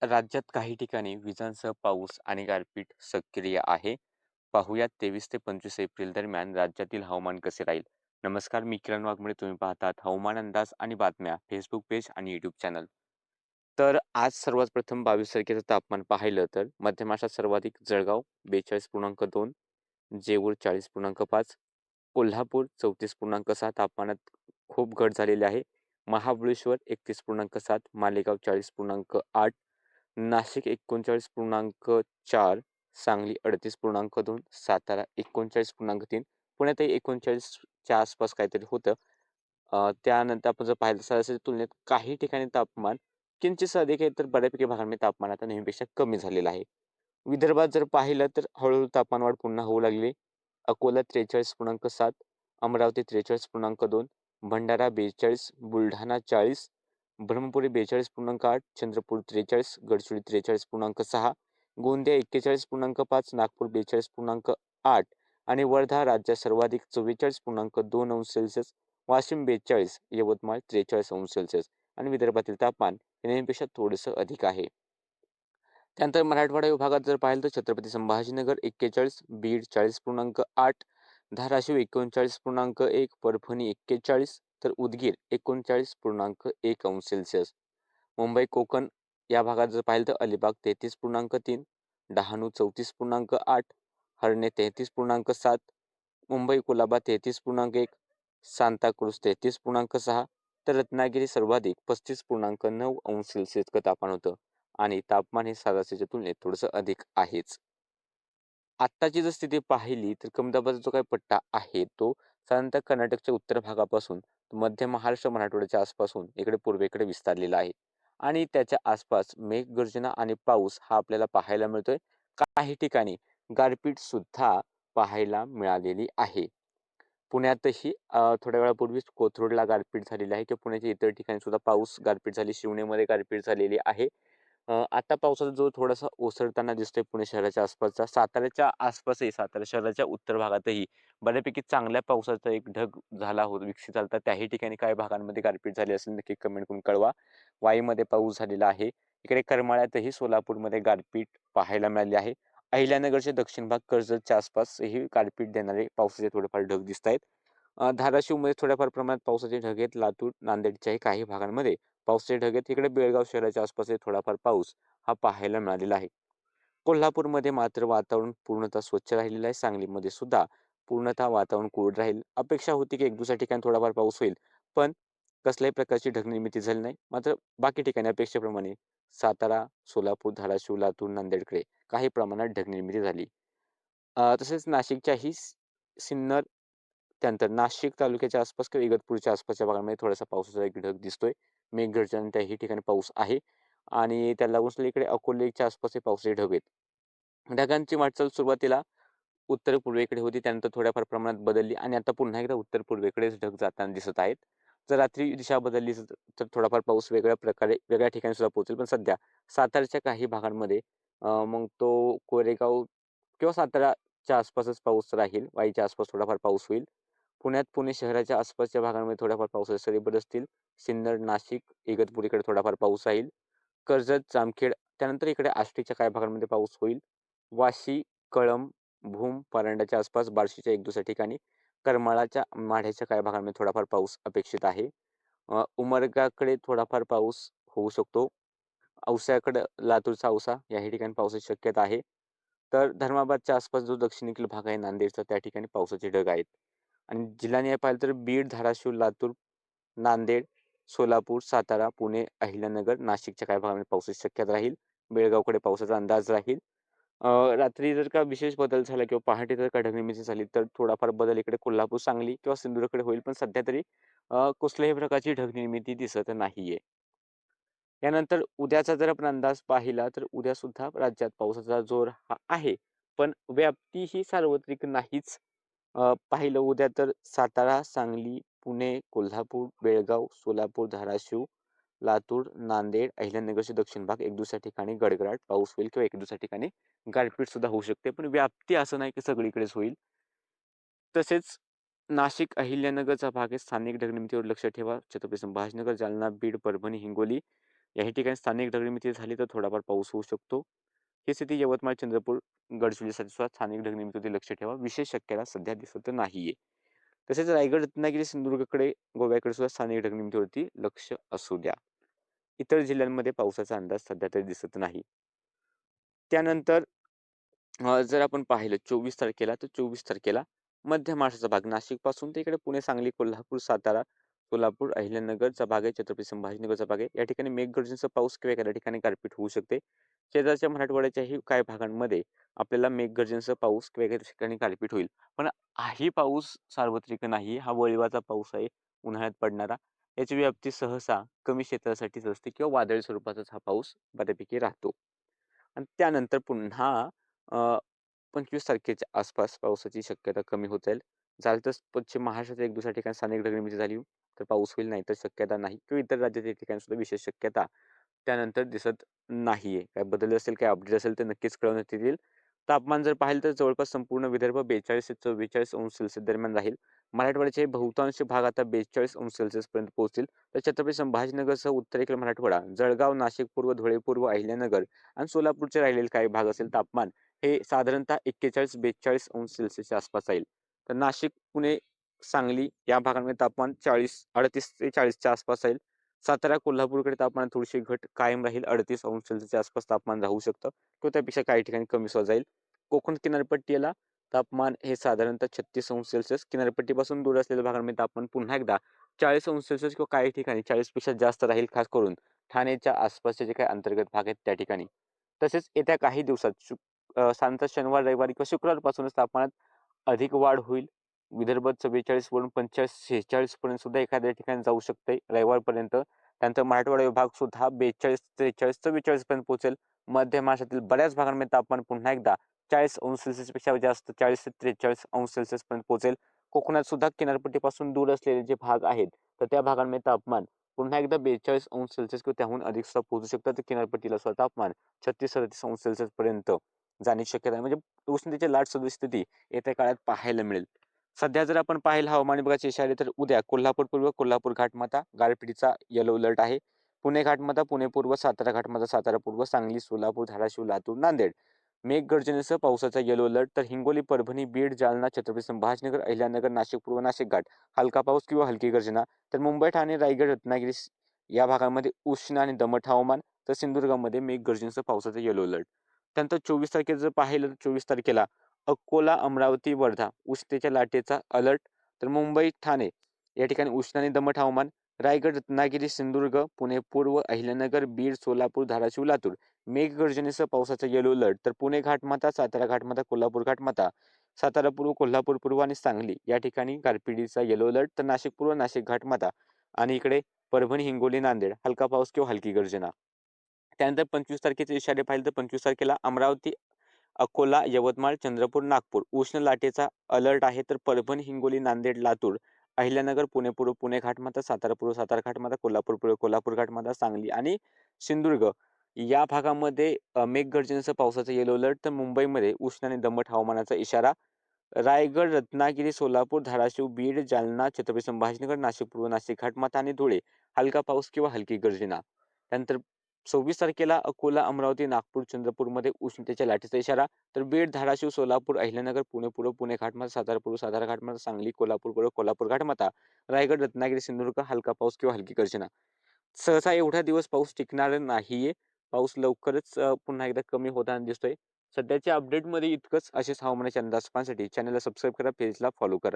राज्यात काही ठिकाणी विजांसह पाऊस आणि गारपीट सक्रिय आहे. पाहुयात 23 ते 25 एप्रिल दरम्यान राज्यातील हवामान कसे राहील. नमस्कार, मी किरण वाघमोडे. तुम्ही पाहतात हवामान अंदाज आणि बातम्या फेसबुक पेज आणि यूट्यूब चॅनल. तर आज सर्वात प्रथम 22 तारखेचं तापमान पाहिलं तर मध्य महाराष्ट्रात सर्वाधिक जळगाव 42.2, जेऊर 40.5, कोल्हापूर 34.6 तापमानात खूप घट झालेली आहे. महाबळेश्वर 31.7, मालेगाव 40.8, नाशिक 39.4, सांगली 38.2, सातारा 39.3, पुण्यातही 39च्या आसपास काहीतरी होतं. त्यानंतर आपण जर पाहिलं सरासरी तुलनेत काही ठिकाणी तापमान किंचित अधिक आहे, तर बऱ्यापैकी भागांमध्ये तापमान आता नेहमीपेक्षा कमी झालेलं आहे. विदर्भात जर पाहिलं तर हळूहळू तापमानवाढ पुन्हा होऊ लागली. अकोला 43.7, अमरावती 43.2, भंडारा 42, बुलढाणा 40, ब्रह्मपुरी 42.8, चंद्रपूर 43, गडचिरोली 43.6, गोंदिया 41.5, नागपूर 42.8 आणि वर्धा राज्यात सर्वाधिक 44.2 अंश सेल्सिअस, वाशिम 42, यवतमाळ 43 अंश सेल्सिअस आणि विदर्भातील तापमान हे नेहमीपेक्षा थोडंसं अधिक आहे. त्यानंतर मराठवाडा विभागात जर पाहिलं तर छत्रपती संभाजीनगर 41, बीड 40.8, धाराशिव 39.1, परभणी 41, तर उदगीर 39.1 अंश सेल्सिअस. मुंबई कोकण या भागात जर पाहिलं तर अलिबाग 33.3, डहाणू 34.8, हरणे 33.7, मुंबई कुलाबा 33.1, सांताक्रूज 33.6, तर रत्नागिरी सर्वाधिक 35.9 अंश सेल्सिअस इतकं तापमान होतं आणि तापमान हे सरासरीच्या तुलनेत थोडंसं अधिक आहेच. आत्ताची जर स्थिती पाहिली तर कमी दाबाचा जो काही पट्टा आहे तो साधारणतः कर्नाटकच्या उत्तर भागापासून मध्य महाराष्ट्र मराठवाड्याच्या आसपासून इकडे पूर्वेकडे विस्तारलेला आहे आणि त्याच्या आसपास मेघगर्जना आणि पाऊस हा आपल्याला पाहायला मिळतोय. काही ठिकाणी गारपीट सुद्धा पाहायला मिळालेली आहे. पुण्यातही थोड्या वेळापूर्वीच कोथरूडला गारपीट झालेली आहे किंवा पुण्याच्या इतर ठिकाणी सुद्धा पाऊस गारपीट झाली. शिवनेमध्ये गारपीट झालेली आहे. आता पावसाचा जोर थोडासा ओसरताना दिसतोय पुणे शहराच्या आसपासचा. साताऱ्याच्या आसपासही सातारा शहराच्या उत्तर भागातही बऱ्यापैकी चांगल्या पावसाचा एक ढग झाला होता, विकसित झाला होता. त्याही ठिकाणी काही भागांमध्ये गारपीट झाली असेल नक्की कमेंट करून कळवा. वाईमध्ये पाऊस झालेला आहे. इकडे करमाळ्यातही सोलापूरमध्ये गारपीट पाहायला मिळाली आहे. अहिल्यानगरचे दक्षिण भाग कर्जतच्या आसपासही गारपीट देणारे पावसाचे थोडेफार ढग दिसत आहेत. धाराशिवमध्ये थोड्याफार प्रमाणात पावसाचे ढग आहेत. लातूर, नांदेडच्याही काही भागांमध्ये पावसाचे ढग आहेत. इकडे बेळगाव शहराच्या आसपास थोडाफार पाऊस हा पाहायला मिळालेला आहे. कोल्हापूरमध्ये मात्र वातावरण पूर्णतः स्वच्छ राहिलेलं आहे. सांगलीमध्ये सुद्धा पूर्णतः वातावरण कोरडं राहील. अपेक्षा होती की एक दुसऱ्या ठिकाणी थोडाफार पाऊस होईल, पण कसल्याही प्रकारची ढग निर्मिती झाली नाही. मात्र बाकी ठिकाणी अपेक्षेप्रमाणे सातारा, सोलापूर, धाराशिव, लातूर, नांदेडकडे काही प्रमाणात ढग निर्मिती झाली. तसेच नाशिकच्याही सिन्नर, त्यानंतर नाशिक तालुक्याच्या आसपास किंवा इगतपुरीच्या आसपासच्या भागामध्ये थोडासा पावसाचा एक ढग दिसतोय. मेघगर्जना त्याही ठिकाणी पाऊस आहे आणि त्याला लागून इकडे अकोलेच्या आसपासही पावसाचे ढग आहेत. ढगांची वाटचाल सुरुवातीला उत्तर पूर्वेकडे होती, त्यानंतर थोड्याफार प्रमाणात बदलली आणि आता पुन्हा एकदा उत्तर पूर्वेकडेच ढग जाताना दिसत आहेत. जर रात्री दिशा बदलली तर थोडाफार पाऊस वेगळ्या प्रकारे वेगळ्या ठिकाणी सुद्धा पोहोचेल. पण सध्या सातारच्या काही भागांमध्ये मग तो कोरेगाव किंवा साताराच्या आसपासच पाऊस राहील. वाईच्या आसपास थोडाफार पाऊस होईल. पुण्यात पुणे शहराच्या आसपासच्या भागांमध्ये थोड्याफार पावसाच्या सरी बरसतील. सिन्नर, नाशिक, इगतपुरीकडे थोडाफार पाऊस राहील. कर्जत, जामखेड, त्यानंतर इकडे आष्टीच्या काही भागांमध्ये पाऊस होईल. वाशी, कळंब, भूम, परांड्याच्या आसपास, बार्शीच्या एक दुसऱ्या ठिकाणी, करमाळाच्या, माढ्याच्या काही भागांमध्ये थोडाफार पाऊस अपेक्षित आहे. उमरगाकडे थोडाफार पाऊस होऊ शकतो. औस्याकडे, लातूरचा औसा याही ठिकाणी पावसाची शक्यता आहे. तर धर्माबादच्या आसपास जो दक्षिणेकडील भाग आहे नांदेडचा, त्या ठिकाणी पावसाचे ढग आहेत. आणि जिल्ह्याने पाहिलं तर बीड, धाराशिव, लातूर, नांदेड, सोलापूर, सातारा, पुणे, अहिल्यानगर, नाशिकच्या काही भागामध्ये पावसाची शक्यता राहील. बेळगावकडे पावसाचा अंदाज राहील. रात्री जर का विशेष बदल झाला किंवा पहाटे जर का ढगनिर्मिती झाली तर थोडाफार बदल इकडे कोल्हापूर, सांगली किंवा सिंधुदुर्गकडे होईल. पण सध्या तरी कुठल्याही प्रकारची ढगनिर्मिती दिसत नाहीये. यानंतर उद्याचा जर आपण अंदाज पाहिला तर उद्या सुद्धा राज्यात पावसाचा जोर हा आहे, पण व्याप्ती ही सार्वत्रिक नाहीच. पाहिलं उद्या तर सातारा, सांगली, पुणे, कोल्हापूर, बेळगाव, सोलापूर, धाराशिव, लातूर, नांदेड, अहिल्यानगरचे दक्षिण भाग एक दुसऱ्या ठिकाणी गडगडाट पाऊस होईल किंवा एक दुसऱ्या ठिकाणी गारपीट सुद्धा होऊ शकते. पण व्याप्ती असं नाही की सगळीकडेच होईल. तसेच नाशिक, अहिल्यानगरचा भाग आहे. स्थानिक ढगनिर्मितीवर लक्ष ठेवा. छत्रपती संभाजीनगर, जालना, बीड, परभणी, हिंगोली याही ठिकाणी स्थानिक ढगनिर्मिती झाली तर थोडाफार पाऊस होऊ शकतो. ही स्थिती यवतमाळ, चंद्रपूर, गडचिरोलीसाठी सुद्धा स्थानिक ढगनिर्मितीवरती लक्ष ठेवा. विशेष शक्यता सध्या दिसत नाहीये. तसेच रायगड, रत्नागिरी, सिंधुदुर्गकडे, गोव्याकडे सुद्धा स्थानिक ढगनिर्मितीवरती लक्ष असू द्या. इतर जिल्ह्यांमध्ये पावसाचा अंदाज सध्या तरी दिसत नाही. त्यानंतर जर आपण पाहिलं 24 तारखेला, तर 24 तारखेला मध्य महाराष्ट्राचा भाग नाशिकपासून ते इकडे पुणे, सांगली, कोल्हापूर, सातारा, सोलापूर, अहिल्यानगरचा भाग आहे, छत्रपती संभाजीनगरचा भाग आहे. या ठिकाणी मेघगर्जनेचा पाऊस किंवा एखाद्या ठिकाणी गारपीट होऊ शकते. शेजारच्या मराठवाड्याच्याही काही भागांमध्ये आपल्याला मेघगर्जनेचा पाऊस किंवा एखाद्या ठिकाणी गारपीट होईल. पण हाही पाऊस सार्वत्रिक नाही. हा वळीवाचा पाऊस आहे, उन्हाळ्यात पडणारा. याची व्याप्ती सहसा कमी क्षेत्रासाठीच असते किंवा वादळी स्वरूपाचाच हा पाऊस बऱ्यापैकी राहतो. आणि त्यानंतर पुन्हा अ, 25 तारखेच्या आसपास पावसाची शक्यता कमी होत जाईल. झालं तर पश्चिम महाराष्ट्रात एक दुसऱ्या ठिकाणी स्थानिक ढगनिर्मिती झाली तर पाऊस होईल, नाही तर शक्यता नाही किंवा इतर राज्याच्या ठिकाणी सुद्धा विशेष शक्यता त्यानंतर दिसत नाहीये. काय बदल असेल, काय अपडेट असेल तर नक्कीच कळवण्यात येतील. तापमान जर पाहिलं तर जवळपास संपूर्ण विदर्भ 42 ते 44 अंश सेल्सिअस दरम्यान राहील. मराठवाड्याचे बहुतांश भाग आता 42 अंश सेल्सिअस पर्यंत पोहोचतील. तर छत्रपती संभाजीनगरसह उत्तरेकडील मराठवाडा, जळगाव, नाशिक पूर्व, धुळे पूर्व, अहिल्यानगर आणि सोलापूरचे राहिलेले काही भाग असेल तापमान हे साधारणतः 41-42 अंश सेल्सिअसच्या आसपास राहील. तर नाशिक, पुणे, सांगली या भागांमध्ये तापमान 38 ते 40च्या आसपास राहील. सातारा, कोल्हापूरकडे तापमान थोडीशी घट कायम राहील. 38 अंश सेल्सिअसच्या आसपास तापमान राहू शकतं किंवा त्यापेक्षा काही ठिकाणी कमी सुद्धा जाईल. कोकण किनारपट्टीला तापमान हे साधारणतः 36 अंश सेल्सिअस. किनारपट्टीपासून दूर असलेल्या भागांमध्ये तापमान पुन्हा एकदा 40 अंश सेल्सिअस किंवा काही ठिकाणी 40 पेक्षा जास्त राहील, खास करून ठाण्याच्या आसपासचे जे काही अंतर्गत भाग आहेत त्या ठिकाणी. तसेच येत्या काही दिवसात साधारणतः शनिवार, रविवारी किंवा शुक्रवारपासूनच तापमानात अधिक वाढ होईल. विदर्भात 44 वरून 45-46 पर्यंत सुद्धा एखाद्या ठिकाणी जाऊ शकते रविवारपर्यंत. त्यानंतर मराठवाडा विभाग सुद्धा 42, 43, 44 पर्यंत पोहोचेल. मध्य महाराष्ट्रातील बऱ्याच भागांमध्ये तापमान पुन्हा एकदा 40 अंश सेल्सिअसपेक्षा जास्त 40 ते 43 अंश सेल्सिअस पर्यंत पोहोचेल. कोकणात सुद्धा किनारपट्टीपासून दूर असलेले जे भाग आहेत, तर त्या भागांमध्ये तापमान पुन्हा एकदा 42 अंश सेल्सिअस किंवा त्याहून अधिक सुद्धा पोहोचू शकतं. तर किनारपट्टीला सुद्धा तापमान 36-37 अंश सेल्सिअस पर्यंत जाण्याची शक्यता आहे. म्हणजे उष्णतेची लाट सदृश स्थिती येत्या काळात पाहायला मिळेल. सध्या जर आपण पाहिलं हवामान विभागाचे इशारे, तर उद्या कोल्हापूर पूर्व, कोल्हापूर घाटमाता गारपिटीचा येलो अलर्ट आहे. पुणे घाटमाता, पुणे पूर्व, सातारा घाटमाता, सातारा पूर्व, सांगली, सोलापूर, धाराशिव, लातूर, नांदेड मेघगर्जनेसह पावसाचा येलो अलर्ट. तर हिंगोली, परभणी, बीड, जालना, छत्रपती संभाजीनगर, अहिल्यानगर, नाशिक पूर्व, नाशिक घाट हलका पाऊस किंवा हलकी गर्जना. तर मुंबई, ठाणे, रायगड, रत्नागिरी या भागांमध्ये उष्ण आणि दमट हवामान. तर सिंधुदुर्गामध्ये मेघगर्जनेसह पावसाचा येलो अलर्ट. त्यानंतर 24 तारखेला जर पाहिलं तर 24 तारखेला अकोला, अमरावती, वर्धा उष्णतेच्या लाटेचा अलर्ट. तर मुंबई, ठाणे या ठिकाणी उष्ण आणि दमट हवामान. रायगड, रत्नागिरी, सिंधुदुर्ग, पुणे पूर्व, अहिल्यानगर, बीड, सोलापूर, धाराशिव, लातूर मेघगर्जनेसह पावसाचा येलो अलर्ट. तर पुणे घाटमाता, सातारा घाटमाता, कोल्हापूर घाटमाता, सातारा पूर्व, कोल्हापूर पूर्व आणि सांगली या ठिकाणी गारपिटीचा येलो अलर्ट. तर नाशिक पूर्व, नाशिक घाटमाता आणि इकडे परभणी, हिंगोली, नांदेड हलका पाऊस किंवा हलकी गर्जना. त्यानंतर 25 तारखेचे इशारे पाहिले तर 25 तारखेला अमरावती, अकोला, यवतमाळ, चंद्रपूर, नागपूर उष्ण लाटेचा अलर्ट आहे. तर परभणी, हिंगोली, नांदेड, लातूर, अहिल्यानगर, पुणे पूर्व, पुणे घाटमाता, सातारा पूर्व, सातारा घाटमाता, कोल्हापूर पूर्व, कोल्हापूर घाटमाता, सांगली आणि सिंधुदुर्ग या भागामध्ये मेघगर्जनेसह पावसाचा येलो अलर्ट. तर मुंबईमध्ये उष्ण आणि दमट हवामानाचा इशारा. रायगड, रत्नागिरी, सोलापूर, धाराशिव, बीड, जालना, छत्रपती संभाजीनगर, नाशिक पूर्व, नाशिक घाटमाता आणि धुळे हलका पाऊस किंवा हलकी गर्जना. त्यानंतर 26 तारखेला अकोला, अमरावती, नागपूर, चंद्रपूरमध्ये उष्णतेच्या लाटेचा इशारा. तर बीड, धाराशिव, सोलापूर, अहिल्यानगर, पुणे पूर्व, पुणे घाटमाता, सातारा पूर्व, सातारा घाटमाता, सांगली, कोल्हापूर पूर्व, कोल्हापूर घाटमाता, रायगड, रत्नागिरी, सिंधुदुर्ग हलका पाऊस किंवा हलकी गर्जना. सहसा एवढा दिवस पाऊस टिकणार नाहीये. पाऊस लवकरच पुन्हा एकदा कमी होताना दिसतोय. सध्याच्या अपडेटमध्ये इतकंच. असेच हवामानाचे अंदाज पाहण्यासाठी चॅनलला सबस्क्राईब करा, पेजला फॉलो करा.